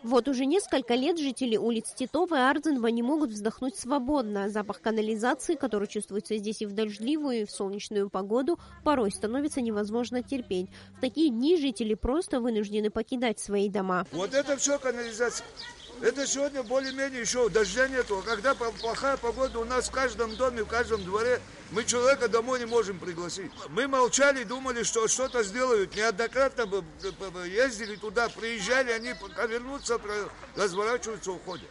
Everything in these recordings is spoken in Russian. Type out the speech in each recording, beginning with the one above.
Вот уже несколько лет жители улиц Титова и Ардзинба не могут вздохнуть свободно. Запах канализации, который чувствуется здесь и в дождливую, и в солнечную погоду, порой становится невозможно терпеть. В такие дни жители просто вынуждены покидать свои дома. Вот это все канализация. Это сегодня более-менее еще дождя нету. А когда плохая погода у нас в каждом доме, в каждом дворе, мы человека домой не можем пригласить. Мы молчали, думали, что что-то сделают. Неоднократно ездили туда, приезжали, они пока вернутся, разворачиваются, уходят.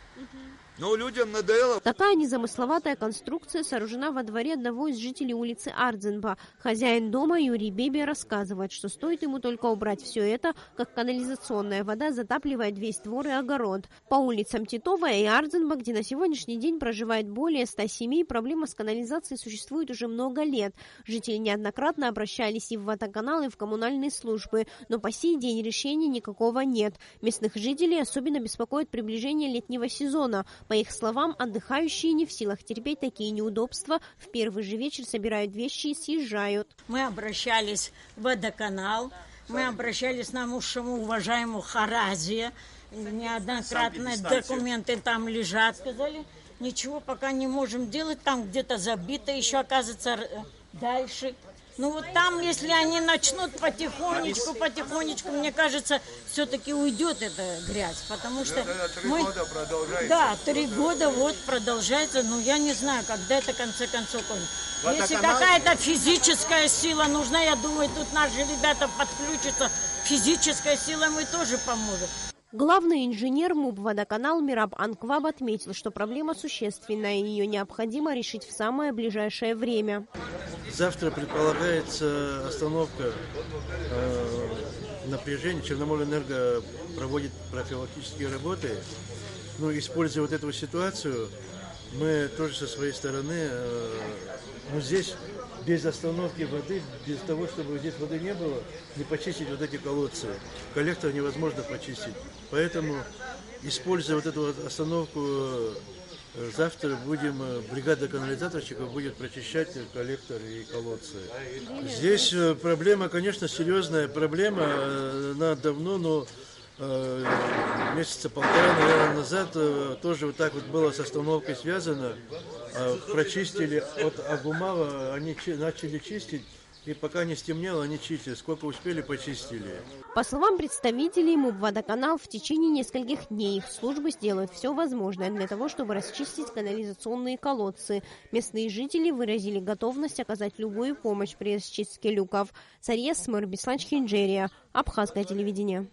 Но людям надоело. Такая незамысловатая конструкция сооружена во дворе одного из жителей улицы Ардзинба. Хозяин дома Юрий Бебе рассказывает, что стоит ему только убрать все это, как канализационная вода затапливает весь двор и огород. По улицам Титова и Ардзинба, где на сегодняшний день проживает более 100 семей, проблема с канализацией существует уже много лет. Жители неоднократно обращались и в водоканал, и в коммунальные службы, но по сей день решения никакого нет. Местных жителей особенно беспокоит приближение летнего сезона. По их словам, отдыхающие не в силах терпеть такие неудобства. В первый же вечер собирают вещи и съезжают. Мы обращались в водоканал, мы обращались к нашему уважаемому Харазе. Неоднократно документы там лежат. Сказали, ничего пока не можем делать, там где-то забито, еще оказывается дальше. Ну вот там, если они начнут потихонечку, мне кажется, все-таки уйдет эта грязь, потому что мы... 3 года продолжается. Да, 3 года вот продолжается, но я не знаю, когда это в конце концов кончится. Если какая-то физическая сила нужна, я думаю, тут наши ребята подключатся, физическая сила мы тоже поможем. Главный инженер МУП «Водоканал» Мираб Анкваб отметил, что проблема существенная, и ее необходимо решить в самое ближайшее время. Завтра предполагается остановка напряжения. Черноморэнерго проводит профилактические работы. Но, используя вот эту ситуацию, мы тоже со своей стороны, здесь без остановки воды, без того, чтобы здесь воды не было, не почистить вот эти колодцы. Коллектор невозможно почистить. Поэтому, используя вот эту остановку, завтра бригада канализаторщиков будет прочищать коллектор и колодцы. Здесь проблема, конечно, серьезная проблема. Она давно, но месяца 1,5, наверное, назад тоже вот так вот было с остановкой связано. Прочистили от Агумава, они начали чистить, и пока не стемнело, они чистили. Сколько успели, почистили. По словам представителей МУП «Водоканал», в течение нескольких дней их службы сделают все возможное для того, чтобы расчистить канализационные колодцы. Местные жители выразили готовность оказать любую помощь при расчистке люков. Сарьес Смыр, Беслан Чинджерия, Абхазское телевидение.